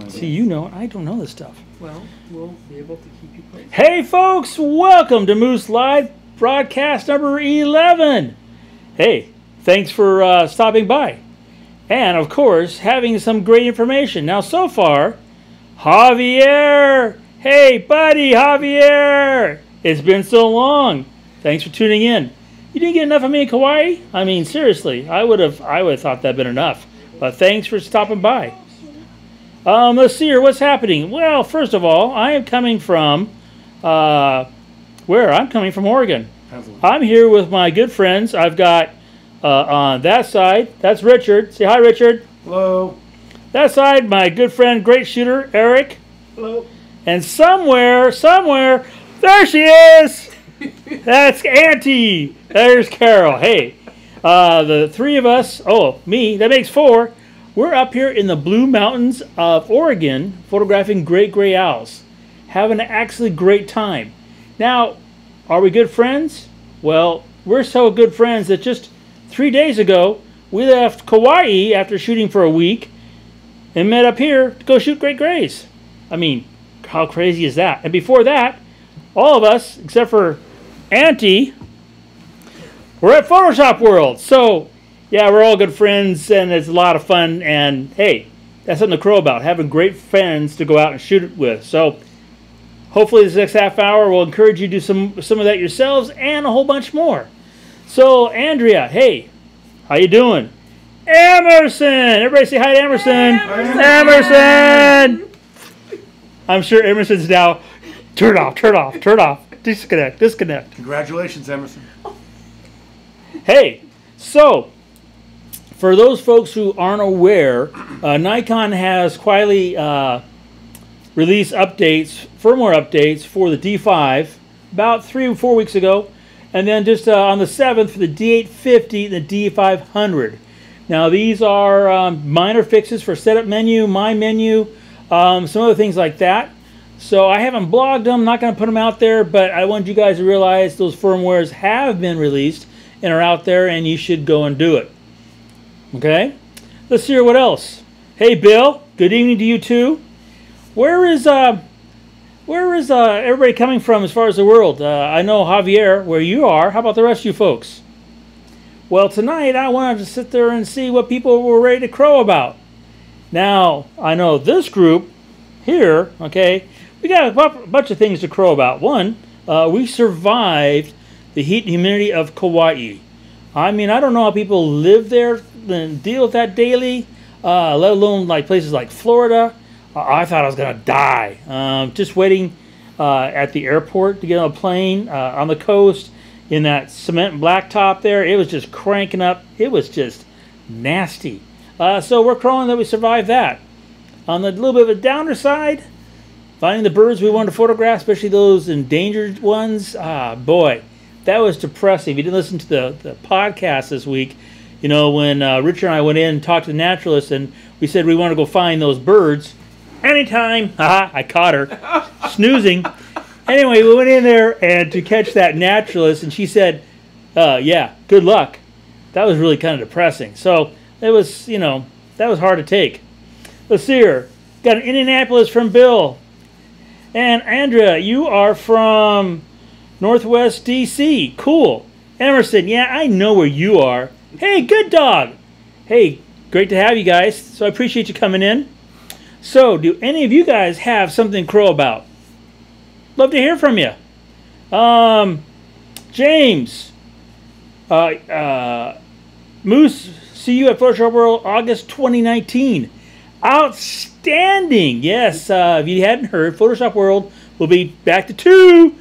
See, you know, I don't know this stuff. Well, we'll be able to keep you posted. Hey, folks, welcome to Moose Live broadcast number 11. Hey, thanks for stopping by. And, of course, having some great information. Now, so far, Javier. Hey, buddy, Javier. It's been so long. Thanks for tuning in. You didn't get enough of me in Kauai? I mean, seriously, I would have thought that'd been enough. But thanks for stopping by. Let's see here. What's happening? Well, first of all, I am coming from, where? I'm coming from Oregon. I'm here with my good friends. I've got, on that side, that's Richard. Say hi, Richard. Hello. That side, my good friend, great shooter, Eric. Hello. And somewhere, there she is. That's Auntie. There's Carol. Hey, the three of us, me, that makes four. We're up here in the Blue Mountains of Oregon photographing great gray owls. Having an actually great time. Now, are we good friends? Well, we're so good friends that just 3 days ago, we left Kauai after shooting for a week and met up here to go shoot great grays. I mean, how crazy is that? And before that, all of us, except for Auntie, we're at Photoshop World. So, yeah, we're all good friends, and it's a lot of fun. And, hey, that's something to crow about, having great friends to go out and shoot it with. So, hopefully this next half hour will encourage you to do some of that yourselves and a whole bunch more. So, Andrea, hey, how you doing? Emerson! Everybody say hi to Emerson. Emerson! I'm sure Emerson's now, turn off. Disconnect. Congratulations, Emerson. Hey, so, for those folks who aren't aware, Nikon has quietly released firmware updates for the D5 about 3 or 4 weeks ago, and then just on the 7th for the D850 and the D500. Now, these are minor fixes for setup menu, my menu, some other things like that. So I haven't blogged them, not going to put them out there, but I want you guys to realize those firmwares have been released and are out there, and you should go and do it. Okay? Let's see what else. Hey, Bill. Good evening to you too. Where is everybody coming from as far as the world? I know Javier, where you are. How about the rest of you folks? Well, tonight I wanted to sit there and see what people were ready to crow about. Now, I know this group here, okay, we got a bunch of things to crow about. One, we survived the heat and humidity of Kauai. I mean, I don't know how people live there and deal with that daily, let alone like places like Florida. I thought I was going to die. Just waiting at the airport to get on a plane on the coast in that cement blacktop there. It was just cranking up. It was just nasty. So we're crowing that we survived that. On the little bit of a downer side, finding the birds we wanted to photograph, especially those endangered ones, boy, that was depressing. If you didn't listen to the podcast this week, you know, when Richard and I went in and talked to the naturalist, and we said we want to go find those birds. Anytime. Haha, I caught her. Snoozing. Anyway, we went in there and to catch that naturalist, and she said, yeah, good luck. That was really kind of depressing. So it was, you know, that was hard to take. Let's see here. Got an Indianapolis from Bill. And Andrea, you are from Northwest D.C. Cool. Emerson, yeah, I know where you are. Hey, good dog. Hey, great to have you guys. So I appreciate you coming in. So, do any of you guys have something to crow about? Love to hear from you. James. Moose, see you at Photoshop World August 2019. Outstanding. Yes, if you hadn't heard, Photoshop World will be back to two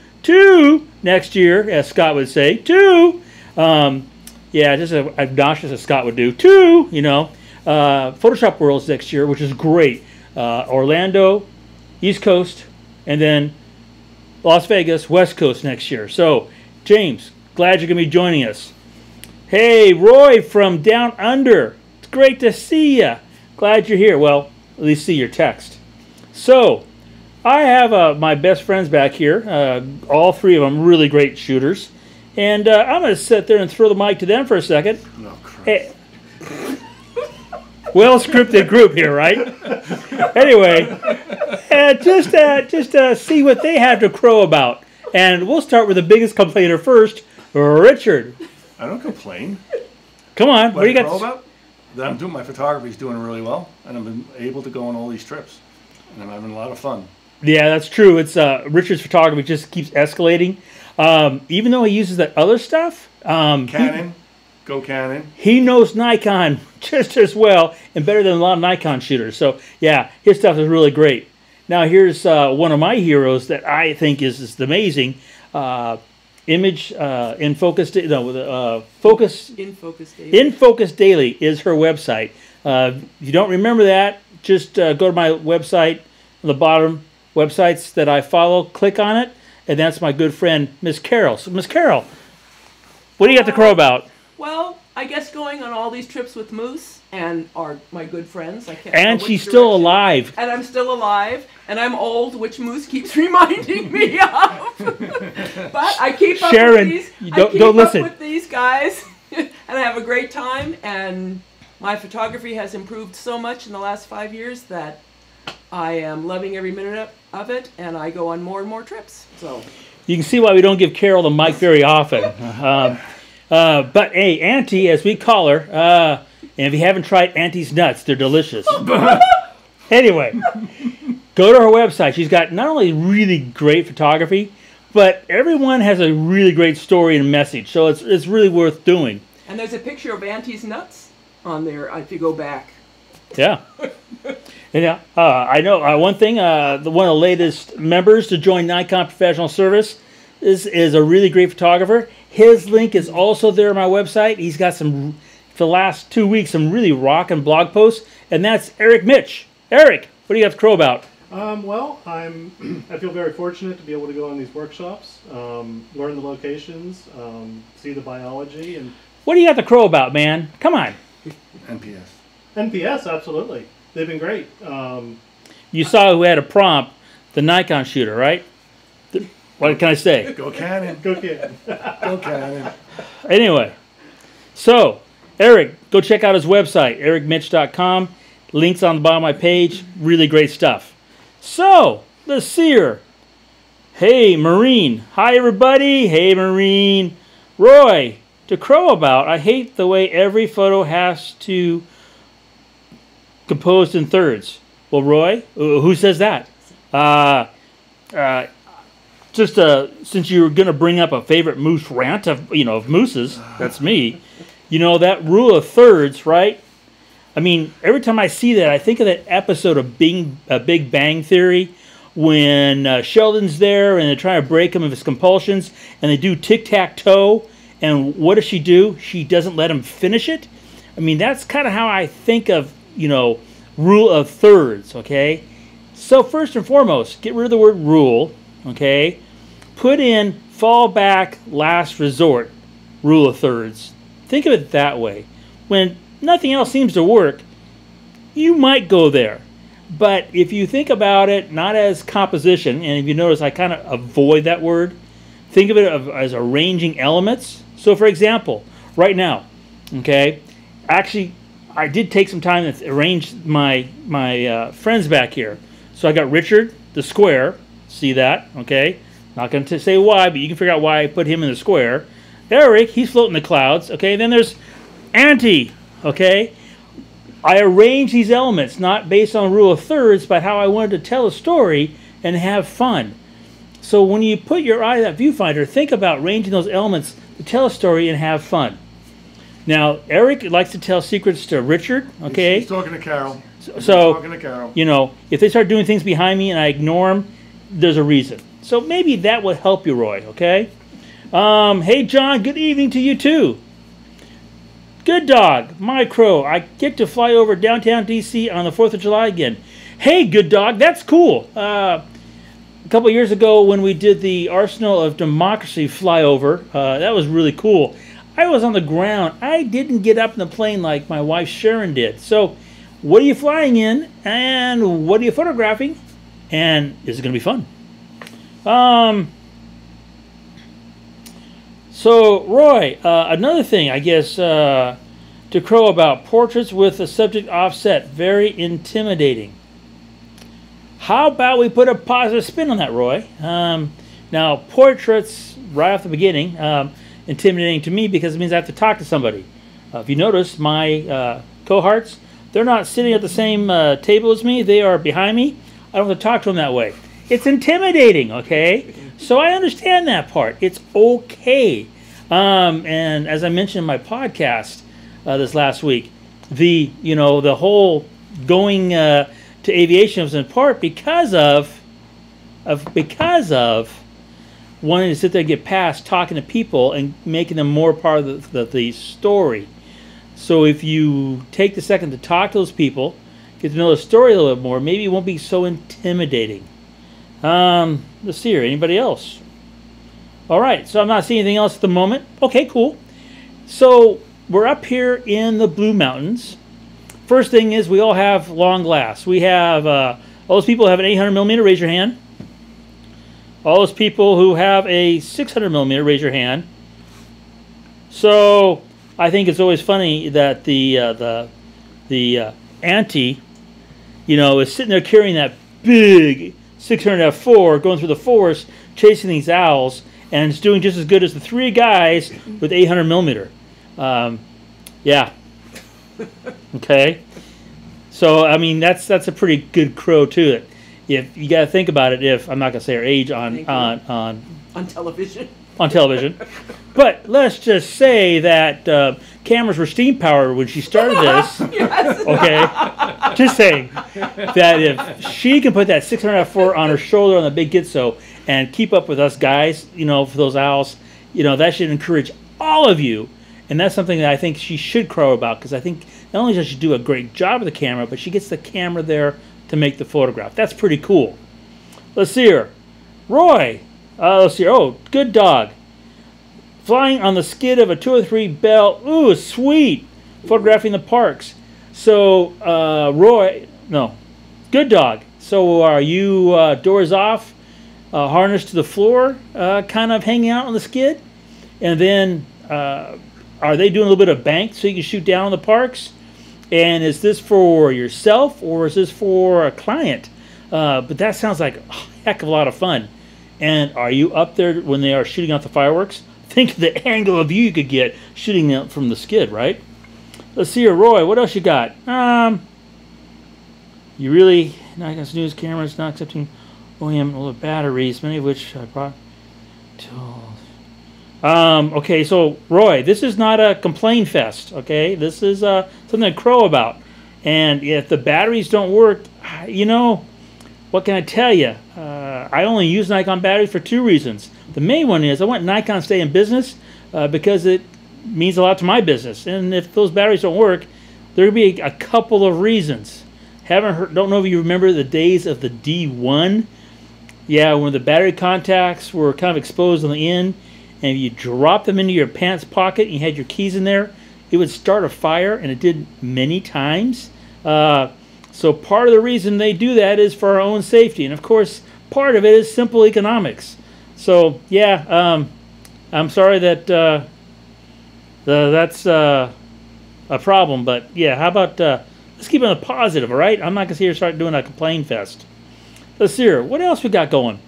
next year, as Scott would say. Two. Yeah, just as obnoxious as Scott would do. Two, you know. Photoshop World's next year, which is great. Orlando, East Coast, and then Las Vegas, West Coast next year. So, James, glad you're going to be joining us. Hey, Roy from Down Under. It's great to see you. Glad you're here. Well, at least see your text. So, I have my best friends back here. All three of them really great shooters. And I'm going to sit there and throw the mic to them for a second. Oh, Christ. Hey. well scripted group here, right? Anyway, just see what they have to crow about. And we'll start with the biggest complainer first, Richard. I don't complain. Come on, what do you got? Crow about? That I'm doing, my photography's doing really well, and I've been able to go on all these trips, and I'm having a lot of fun. Yeah, that's true. It's Richard's photography just keeps escalating. Even though he uses that other stuff, Canon, go Canon. He knows Nikon just as well and better than a lot of Nikon shooters. So yeah, his stuff is really great. Now here's one of my heroes that I think is just amazing. Image in Focus. Focus. In Focus Daily. In Focus Daily is her website. If you don't remember that, just go to my website. On the bottom, websites that I follow, click on it, and that's my good friend Miss Carol. So Miss Carol, what do you got to crow about? Well, I guess going on all these trips with Moose and my good friends. I can't. And she's still alive. And I'm still alive, and I'm old, which Moose keeps reminding me of. But I keep up Sharon, with these. don't listen. Up with these guys, and I have a great time. And my photography has improved so much in the last 5 years that I am loving every minute of it, and I go on more and more trips. So you can see why we don't give Carol the mic very often. But hey, Auntie, as we call her, and if you haven't tried Auntie's nuts, they're delicious. Anyway, go to her website. She's got not only really great photography, but everyone has a really great story and message. So it's really worth doing. And there's a picture of Auntie's nuts on there if you go back. Yeah. Yeah, I know one thing. One of the latest members to join Nikon Professional Service is a really great photographer. His link is also there on my website. He's got some, for the last 2 weeks, some really rockin' blog posts, and that's Eric Mitch. Eric, what do you have to crow about? Well, I feel very fortunate to be able to go on these workshops, learn the locations, see the biology, and. What do you have to crow about, man? Come on. NPS. NPS, absolutely. They've been great. You saw who had a prompt, the Nikon shooter, right? What can I say? Go Canon. Go Canon. Go Canon. Anyway, so Eric, go check out his website, ericmitch.com. Links on the bottom of my page. Really great stuff. So, let's see her. Hey, Marine. Hi, everybody. Hey, Marine. Roy, to crow about, I hate the way every photo has to composed in thirds. Well, Roy, who says that? Since you were going to bring up a favorite Moose rant of Moose's, that's me. You know, that rule of thirds, right? I mean, every time I see that, I think of that episode of Big Bang Theory when Sheldon's there and they're trying to break him of his compulsions and they do tic-tac-toe. And what does she do? She doesn't let him finish it. I mean, that's kind of how I think of, rule of thirds, okay? So first and foremost, get rid of the word rule, okay? Put in fallback, last resort, rule of thirds. Think of it that way. When nothing else seems to work, you might go there. But if you think about it not as composition, and if you notice I kind of avoid that word, think of it as arranging elements. So for example, right now, okay, actually I did take some time to arrange my friends back here. So I got Richard, the square, see that, okay? Not going to say why, but you can figure out why I put him in the square. Eric, he's floating in the clouds, okay? Then there's Auntie, okay? I arranged these elements, not based on rule of thirds, but how I wanted to tell a story and have fun. So when you put your eye at that viewfinder, think about arranging those elements to tell a story and have fun. Now, Eric likes to tell secrets to Richard, okay? He's talking to Carol. So, talking to Carol. If they start doing things behind me and I ignore them, there's a reason. So maybe that will help you, Roy, okay? Hey, John, good evening to you, too. Good dog, my crow. I get to fly over downtown D.C. on the 4th of July again. Hey, good dog, that's cool. A couple years ago when we did the Arsenal of Democracy flyover, that was really cool. I was on the ground. I didn't get up in the plane like my wife Sharon did. So, what are you flying in? And what are you photographing? And is it going to be fun? So, Roy, another thing, I guess, to to crow about. Portraits with the subject offset. Very intimidating. How about we put a positive spin on that, Roy? Now, portraits, right off the beginning, intimidating to me because it means I have to talk to somebody. If you notice, my cohorts, they're not sitting at the same table as me. They are behind me. I don't have to talk to them that way. It's intimidating, okay? So I understand that part. It's okay. And as I mentioned in my podcast this last week, the whole going to aviation was in part because of wanting to sit there and get past talking to people and making them more part of the story. So if you take the second to talk to those people, get to know the story a little bit more, maybe it won't be so intimidating. Let's see here. Anybody else? All right. So I'm not seeing anything else at the moment. Okay, cool. So we're up here in the Blue Mountains. First thing is we all have long glass. We have all those people who have an 800 millimeter. Raise your hand. All those people who have a 600 millimeter. Raise your hand. So I think it's always funny that the auntie, is sitting there carrying that big 600 f4, going through the forest, chasing these owls, and it's doing just as good as the three guys with 800 millimeter. Yeah. Okay. So I mean that's a pretty good crow to it. If you got to think about it, if I'm not gonna say her age on television. On television, but let's just say that cameras were steam powered when she started this. Yes. Okay, just saying that if she can put that 600 f4 on her shoulder on the big Gitso and keep up with us guys, for those owls, that should encourage all of you. And that's something that I think she should crow about, because I think not only does she do a great job with the camera, but she gets the camera there to make the photograph. That's pretty cool. Let's see her. Roy. Let's see. Oh, good dog. Flying on the skid of a 203 Bell. Ooh, sweet. Photographing the parks. So, Roy. No. Good dog. So, are you doors off, harnessed to the floor, kind of hanging out on the skid? And then... are they doing a little bit of bank so you can shoot down on the parks? And is this for yourself or is this for a client? But that sounds like a heck of a lot of fun. And are you up there when they are shooting out the fireworks? Think of the angle of view you could get shooting out from the skid, right? Let's see here, Roy. What else you got? You really not gonna snooze cameras, not accepting OEM older batteries, many of which I brought to. Okay, so Roy, this is not a complain fest, okay? This is something to crow about. And if the batteries don't work, what can I tell you? I only use Nikon batteries for two reasons. The main one is I want Nikon to stay in business because it means a lot to my business. And if those batteries don't work, there'll be a couple of reasons. Don't know if you remember the days of the D1. Yeah, when the battery contacts were kind of exposed on the end, and if you drop them into your pants pocket and you had your keys in there, it would start a fire, and it did many times. So part of the reason they do that is for our own safety. And of course, part of it is simple economics. So yeah, I'm sorry that that's a problem. But yeah, how about let's keep it on the positive, all right? I'm not going to sit here and start doing a complain fest. Let's see here. What else we got going?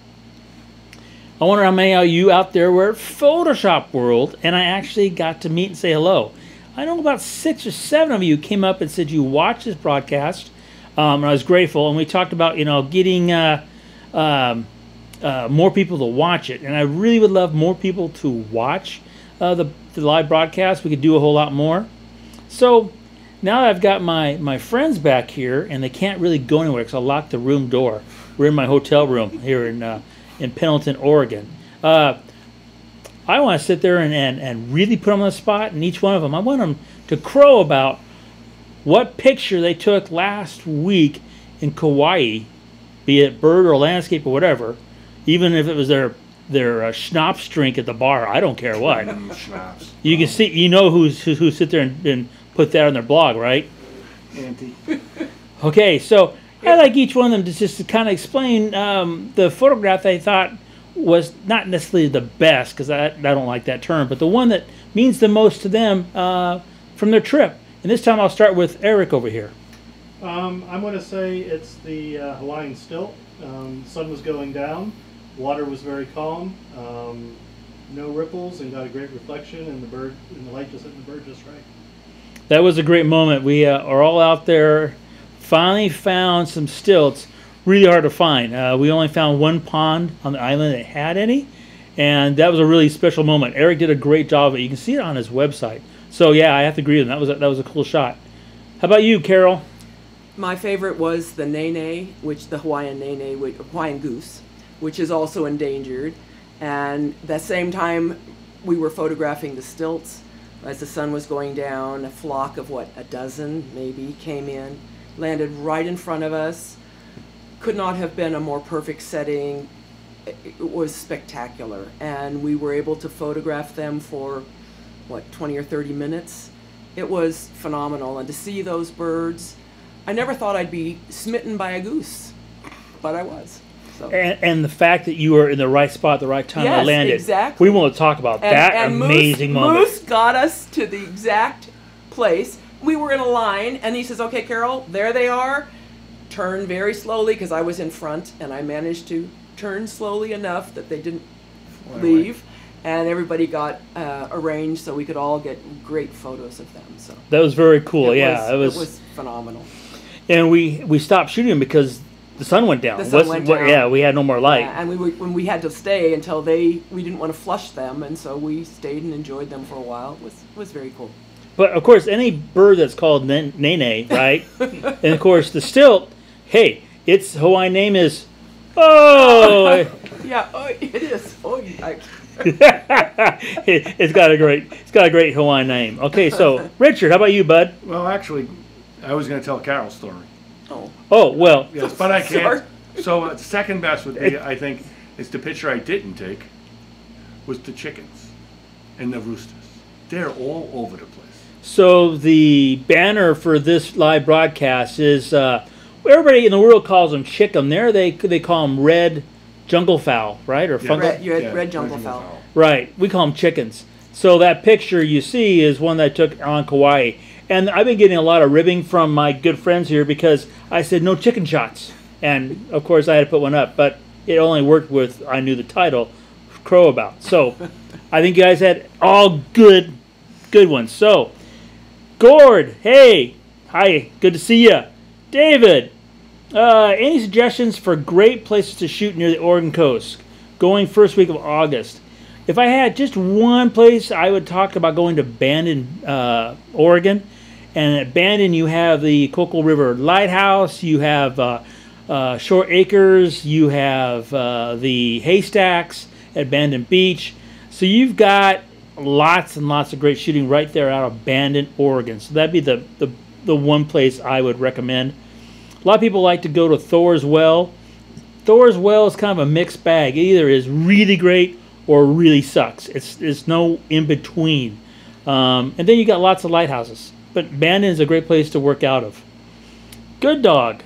I wonder how many of you out there were at Photoshop World, and I actually got to meet and say hello. I know about 6 or 7 of you came up and said you watched this broadcast, and I was grateful. And we talked about getting more people to watch it, and I really would love more people to watch the live broadcast. We could do a whole lot more. So now that I've got my friends back here, and they can't really go anywhere because I locked the room door. We're in my hotel room here in Pendleton, Oregon. I want to sit there and really put them on the spot, and each one of them, I want them to crow about what picture they took last week in Kauai, be it bird or landscape or whatever, even if it was their schnapps drink at the bar. I don't care what. Schnapps. You can see, who sit there and put that on their blog, right? Auntie. Okay, so I like each one of them to just to kind of explain the photograph they thought was not necessarily the best, because I don't like that term, but the one that means the most to them from their trip. And this time I'll start with Eric over here. I'm going to say it's the Hawaiian stilt. Sun was going down, water was very calm, no ripples, and got a great reflection, and the light just hit the bird just right. That was a great moment. We are all out there, finally found some stilts. Really hard to find. We only found one pond on the island that had any, and that was a really special moment. Eric did a great job of it. You can see it on his website. So yeah, I have to agree with him. That was a cool shot. How about you, Carol? My favorite was the nene, the Hawaiian nene, Hawaiian goose, which is also endangered. And that same time, we were photographing the stilts as the sun was going down. A flock of a dozen maybe came in, landed right in front of us. Could not have been a more perfect setting. It was spectacular, and we were able to photograph them for 20 or 30 minutes. It was phenomenal, and to see those birds, I never thought I'd be smitten by a goose, but I was. So. And the fact that you were in the right spot at the right time Yes, to land exactly. We want to talk about that amazing moment. Moose got us to the exact place. We were in a line, and he says, "Okay, Carol, there they are. Turn very slowly," because I was in front, and I managed to turn slowly enough that they didn't leave. And everybody got arranged so we could all get great photos of them. So that was very cool. It was phenomenal. And we stopped shooting because the sun went down. The sun went down. Yeah, we had no more light. Yeah, and when we had to stay until we didn't want to flush them, and so we stayed and enjoyed them for a while. It was very cool. But of course, any bird that's called nene, right? And of course, the stilt. Hey, its Hawaiian name is oh. Yeah, it is. It's got a great Hawaiian name. Okay, so Richard, how about you, bud? Well, actually, I was going to tell Carol's story. Oh well. Yes, but I can't. So second best would be, I think, is the picture I didn't take was the chickens and the roosters. They're all over the place. So the banner for this live broadcast is everybody in the world calls them chicken. There they call them red jungle fowl, right? Or fungal? Red jungle fowl. Right. We call them chickens. So that picture you see is one that I took on Kauai. And I've been getting a lot of ribbing from my good friends here because I said no chicken shots. And, of course, I had to put one up. But it only worked with, I knew the title, Crow About. So I think you guys had all good ones. So, Gord, hey. Hi, good to see you. David, any suggestions for great places to shoot near the Oregon coast going first week of August? If I had just one place, I would talk about going to Bandon, Oregon. And at Bandon, you have the Cocoa River Lighthouse, you have Short Acres, you have the Haystacks at Bandon Beach. So you've got lots and lots of great shooting right there out of Bandon, Oregon. So that'd be the one place I would recommend. A lot of people like to go to Thor's Well. Thor's Well is kind of a mixed bag. It either is really great or really sucks. It's no in between. And then you got lots of lighthouses. But Bandon is a great place to work out of. Good dog.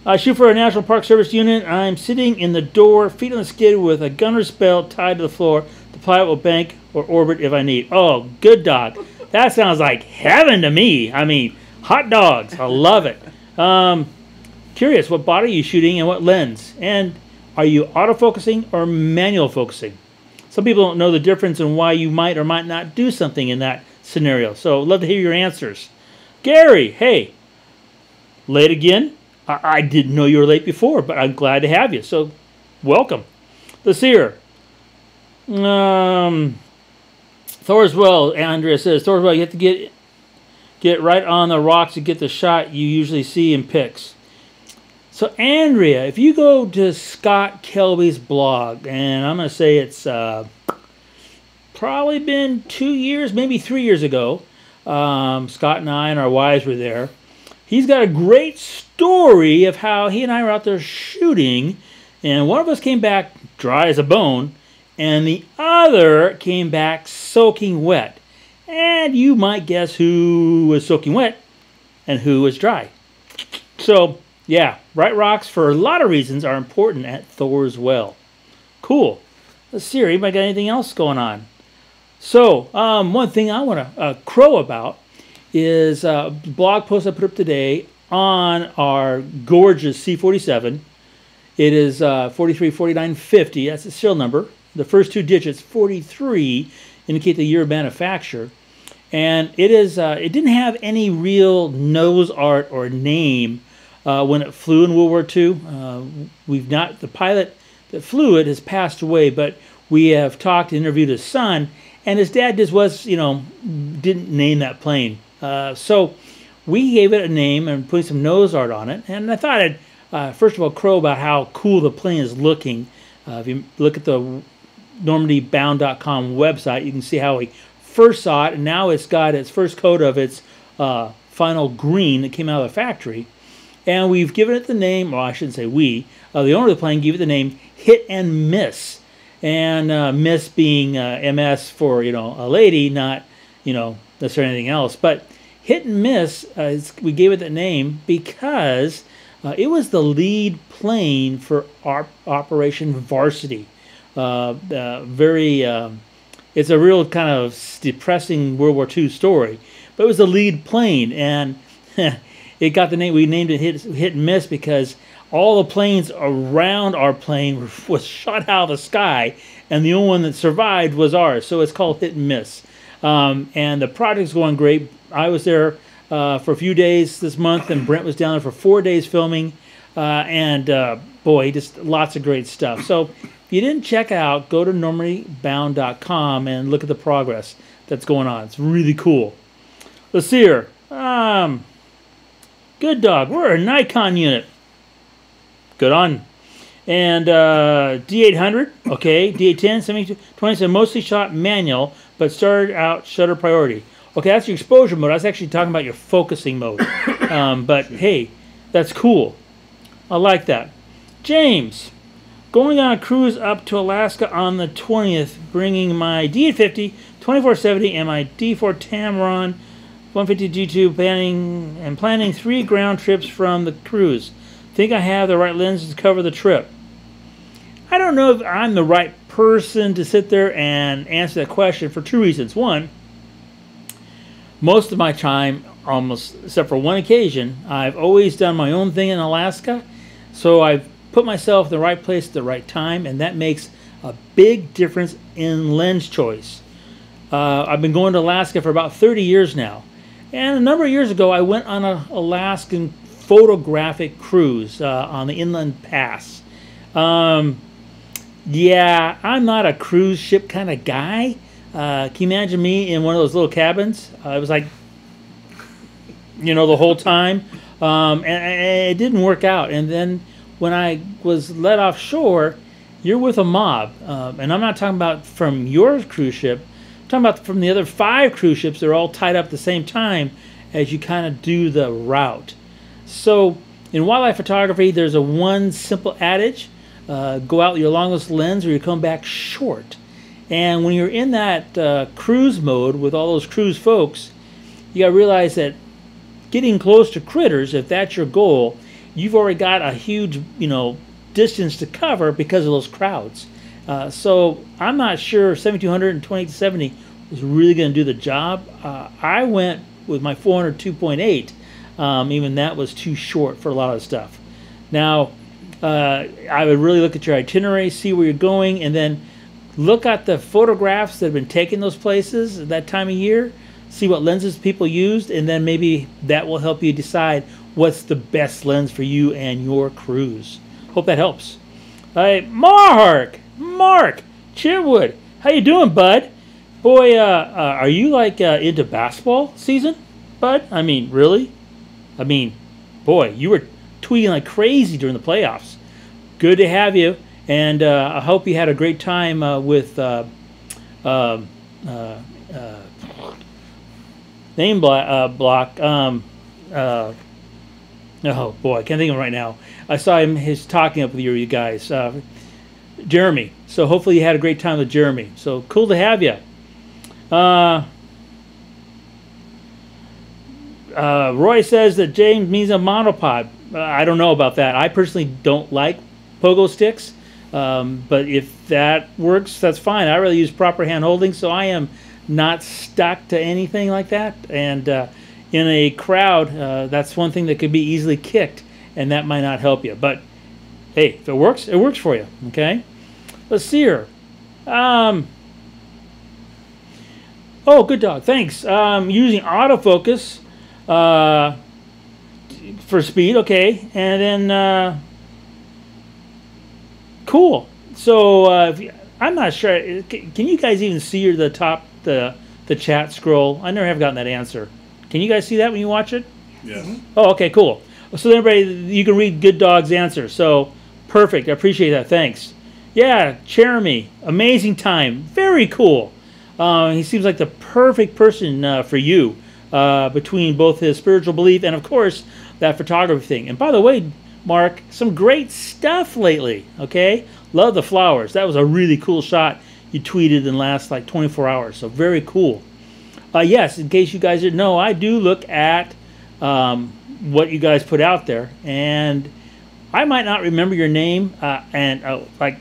I shoot for a National Park Service unit. I'm sitting in the door, feet on the skid with a gunner's belt tied to the floor to ply out with bank or orbit if I need. Oh, good dog. That sounds like heaven to me. I mean, hot dogs. I love it. Curious, what body are you shooting and what lens? And are you autofocusing or manual focusing? Some people don't know the difference and why you might or might not do something in that scenario. So, love to hear your answers. Gary, hey, late again? I didn't know you were late before, but I'm glad to have you. So, welcome. The Seer. Thor's Well, Andrea says, Thor's Well, you have to get right on the rocks to get the shot you usually see in pics. So, Andrea, if you go to Scott Kelby's blog, and I'm going to say it's probably been 2 years, maybe 3 years ago, Scott and I and our wives were there. He's got a great story of how he and I were out there shooting, and one of us came back dry as a bone, and the other came back soaking wet. And you might guess who was soaking wet and who was dry. So, yeah, right rocks for a lot of reasons are important at Thor's Well. Cool. Let's see, anybody got anything else going on? So, one thing I want to crow about is a blog post I put up today on our gorgeous C47. It is 434950. That's the serial number. The first two digits, 43, indicate the year of manufacture. And it is. It didn't have any real nose art or name when it flew in World War II. We've not. The pilot that flew it has passed away, but we have talked, interviewed his son, and his dad didn't name that plane. So we gave it a name and put some nose art on it. And I thought I'd first of all crow about how cool the plane is looking. If you look at the NormandyBound.com website, you can see how we first saw it, and now it's got its first coat of its final green that came out of the factory. And we've given it the name, well, I shouldn't say we, the owner of the plane gave it the name Hit and Miss. And Miss being MS for, a lady, not, necessarily anything else. But Hit and Miss, we gave it that name because it was the lead plane for Operation Varsity. It's a real kind of depressing World War II story. But it was the lead plane, and it got the name. We named it Hit and Miss because all the planes around our plane was shot out of the sky, and the only one that survived was ours. So it's called Hit and Miss. And the project's going great. I was there for a few days this month, and Brent was down there for 4 days filming. Boy, just lots of great stuff. So if you didn't check it out, go to NormandyBound.com and look at the progress that's going on. It's really cool. Let's see here. Good dog. We're a Nikon unit. Good on. And D800, okay, D810, 72, mostly shot manual, but started out shutter priority. Okay, that's your exposure mode. I was actually talking about your focusing mode. But hey, that's cool. I like that. James, going on a cruise up to Alaska on the 20th, bringing my D850, 2470, and my D4 Tamron 150 G2, planning 3 ground trips from the cruise. Think I have the right lenses to cover the trip? I don't know if I'm the right person to sit there and answer that question for 2 reasons. One, most of my time, almost except for one occasion, I've always done my own thing in Alaska. So I've put myself in the right place at the right time, and that makes a big difference in lens choice. I've been going to Alaska for about 30 years now. And a number of years ago, I went on an Alaskan photographic cruise on the Inland Pass. Yeah, I'm not a cruise ship kind of guy. Can you imagine me in one of those little cabins? It was like, the whole time. And it didn't work out. And then when I was let offshore, you're with a mob. And I'm not talking about from your cruise ship. I'm talking about from the other 5 cruise ships. They're all tied up at the same time as you kind of do the route. So in wildlife photography, there's a one simple adage. Go out with your longest lens or you come back short. And when you're in that cruise mode with all those cruise folks, you got to realize that getting close to critters, if that's your goal, you've already got a huge, distance to cover because of those crowds. So I'm not sure 7200 and 2870 is really going to do the job. I went with my 400 2.8. Even that was too short for a lot of stuff. Now, I would really look at your itinerary, see where you're going, and then look at the photographs that have been taken those places at that time of year, see what lenses people used, and then maybe that will help you decide what's the best lens for you and your cruise. Hope that helps. Mark Cherwood, how you doing, bud? Boy, are you like into basketball season, bud? I mean, really? I mean, boy, you were tweeting like crazy during the playoffs. Good to have you, and I hope you had a great time with name block. Oh boy, I can't think of him right now. I saw him. He's talking up with you guys. Jeremy. So hopefully you had a great time with Jeremy. So cool to have you. Roy says that James means a monopod. I don't know about that. I personally don't like pogo sticks, but if that works, that's fine. I really use proper hand holding, so I am not stuck to anything like that. And in a crowd, that's one thing that could be easily kicked, and that might not help you. But hey, if it works for you. Okay. Let's see here. Oh, good dog. Thanks. Using autofocus for speed. Okay, and then cool. So I'm not sure. Can you guys even see the top the chat scroll? I never have gotten that answer. Can you guys see that when you watch it? Yes. Oh, okay, cool. So everybody, you can read Good Dog's answer. So perfect. I appreciate that. Thanks. Yeah, Jeremy, amazing time. Very cool. He seems like the perfect person for you, between both his spiritual belief and, of course, that photography thing. And by the way, Mark, some great stuff lately. Okay, love the flowers. That was a really cool shot you tweeted in the last like 24 hours. So very cool. Yes, in case you guys didn't know, I do look at what you guys put out there, and I might not remember your name, and like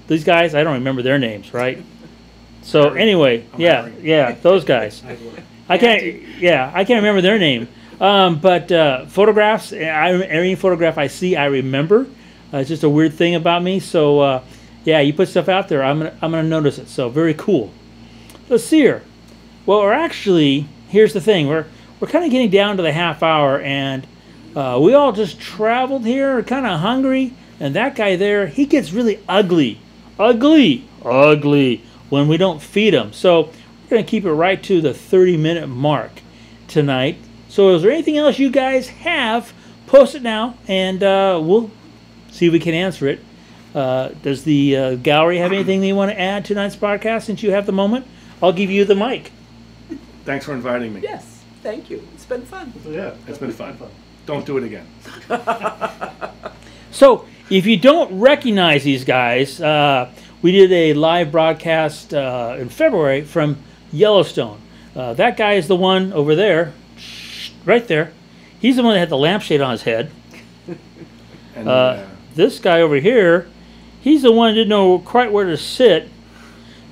these guys, I don't remember their names, right? So anyway, yeah, those guys. I can't remember their name. But photographs, every photograph I see, I remember. It's just a weird thing about me. So yeah, you put stuff out there, I'm gonna notice it. So very cool. Let's see here. Well, we're actually, here's the thing. We're kind of getting down to the half hour, and we all just traveled here, kind of hungry. And that guy there, he gets really ugly when we don't feed him. So we're gonna keep it right to the 30-minute mark tonight. So is there anything else you guys have? Post it now, and we'll see if we can answer it. Does the gallery have anything they want to add to tonight's podcast since you have the moment? I'll give you the mic. Thanks for inviting me. Yes, thank you. It's been fun. Yeah, It's been fun. Don't do it again. So if you don't recognize these guys, we did a live broadcast in February from Yellowstone. That guy is the one over there, right there. He's the one that had the lampshade on his head. And, This guy over here, he's the one who didn't know quite where to sit.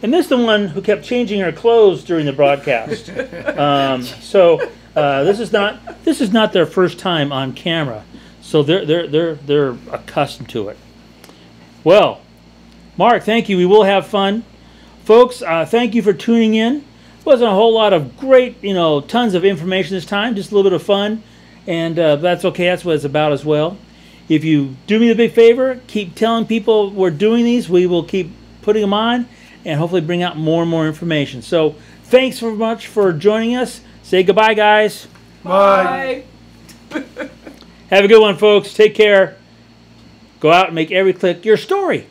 And this is the one who kept changing her clothes during the broadcast. So this is not their first time on camera. So they're accustomed to it. Well, Mark, thank you. We will have fun, folks. Thank you for tuning in. Wasn't a whole lot of great, tons of information this time. Just a little bit of fun, and that's okay. That's what it's about as well. If you do me the big favor, keep telling people we're doing these. We will keep putting them on, and hopefully bring out more and more information. So thanks so much for joining us. Say goodbye, guys. Bye. Have a good one, folks. Take care. Go out and make every click your story.